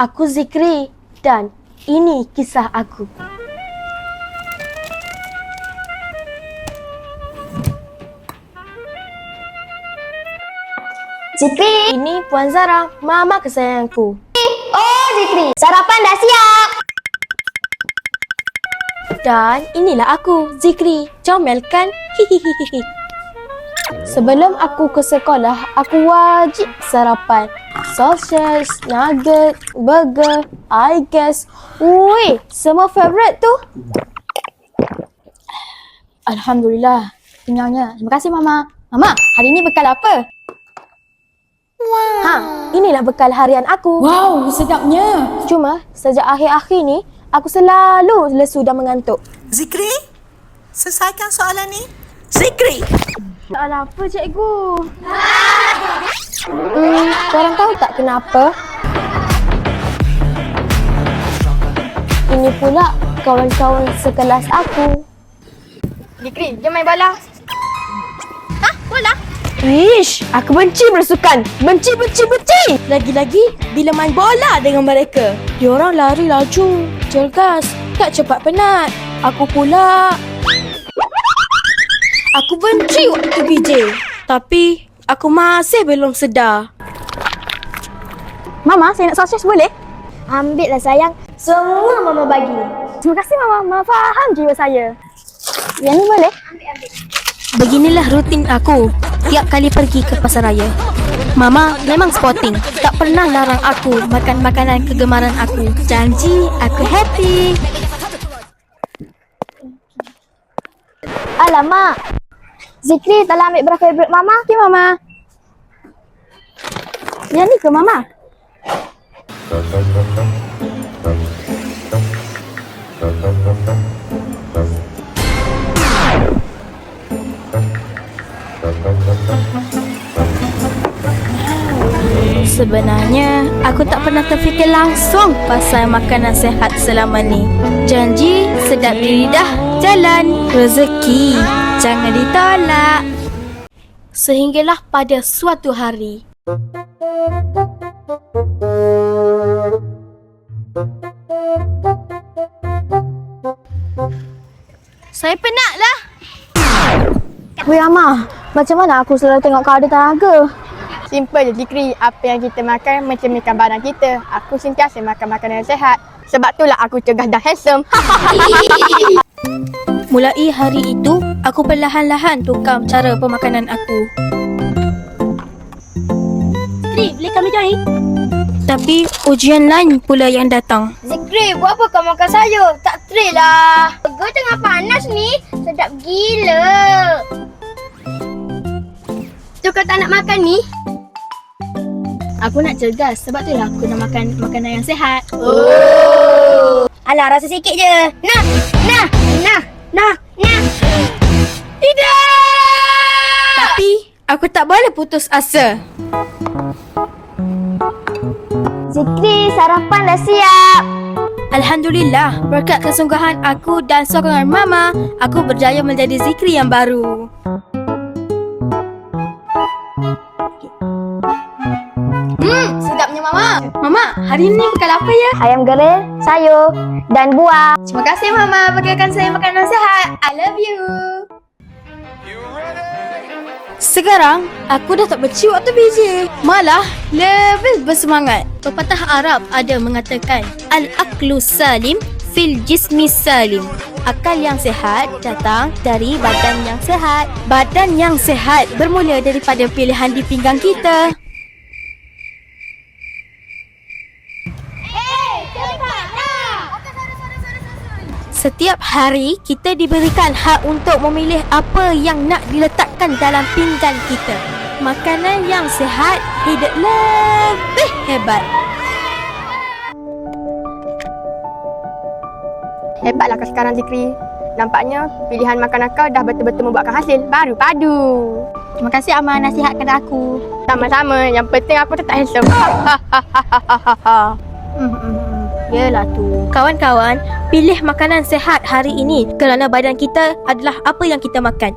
Aku Zikri dan ini kisah aku. Zikri. Ini Puan Zara, mama kesayanganku. Oh, Zikri. Sarapan dah siap. Dan inilah aku, Zikri. Comel kan? Hihihihi. Sebelum aku ke sekolah, aku wajib sarapan. Sausage, nugget, burger, I guess. Weh, semua favourite tu. Alhamdulillah, kenyangnya. Terima kasih Mama. Mama, hari ini bekal apa? Wow. Inilah bekal harian aku. Wow, sedapnya. Cuma sejak akhir-akhir ni, aku selalu lesu dan mengantuk. Zikri, selesaikan soalan ni. Zikri! Soalan apa cikgu? Korang tahu tak kenapa? Ini pula kawan-kawan sekelas aku. Zikri, jom main bola. Hah? Bola? Ish, aku benci bersukan. Benci. Lagi-lagi bila main bola dengan mereka. Diorang lari laju, cergas, tak cepat penat. Aku pula... Aku benci waktu BJ. Tapi aku masih belum sedar. Mama, saya nak sausage boleh? Ambil lah sayang. Semua Mama bagi. Terima kasih Mama. Mama faham jiwa saya. Yang ni boleh? Ambil. Beginilah rutin aku tiap kali pergi ke pasar raya. Mama memang sporting. Tak pernah larang aku makan makanan kegemaran aku. Janji aku happy. Alamak. Zikri telah ambil berapa favorite Mama? Okey Mama. Yang ni ke Mama? Sebenarnya, aku tak pernah terfikir langsung pasal makanan sehat selama ni. Janji sedap di lidah, jalan rezeki. Jangan ditolak. Sehinggalah pada suatu hari. Saya penat lah. Weh Amma, macam mana aku selalu tengok kau ada tenaga? Simple je Zikri, apa yang kita makan mencerminkan badan kita. Aku sentiasa makan makanan yang sihat. Sebab itulah aku cegah dan handsome. Mulai hari itu, aku perlahan-lahan tukar cara pemakanan aku. Zikri, boleh kami join? Tapi ujian lain pula yang datang. Zikri, buat apa kau makan sayur? Tak tray lah. Burger tengah panas ni. Sedap gila. Tu kau tak nak makan ni? Aku nak cergas, sebab itulah aku nak makan makanan yang sihat. Alah, rasa sikit je. Nah. Tidak! Tapi, aku tak boleh putus asa. Zikri, sarapan dah siap. Alhamdulillah, berkat kesungguhan aku dan sokongan Mama, aku berjaya menjadi Zikri yang baru. Sedapnya Mama. Mama, hari ini bekal apa ya? Ayam goreng, sayur dan buah. Terima kasih Mama bagikan saya makanan sihat. I love you. Sekarang, aku dah tak benci waktu BJ. Malah, lebih bersemangat. Pepatah Arab ada mengatakan, Al-aqlu salim fil jismi salim. Akal yang sihat datang dari badan yang sihat. Badan yang sihat bermula daripada pilihan di pinggang kita. Setiap hari, kita diberikan hak untuk memilih apa yang nak diletakkan dalam pinggan kita. Makanan yang sihat, hidup lebih hebat. Hebatlah kau sekarang Zikri. Nampaknya pilihan makanan kau dah betul-betul membuahkan hasil. Baru padu. Terima kasih Amah nasihat kepada aku. Sama-sama. Yang penting aku tetap handsome. Yelah tu. Kawan-kawan, pilih makanan sihat hari ini kerana badan kita adalah apa yang kita makan.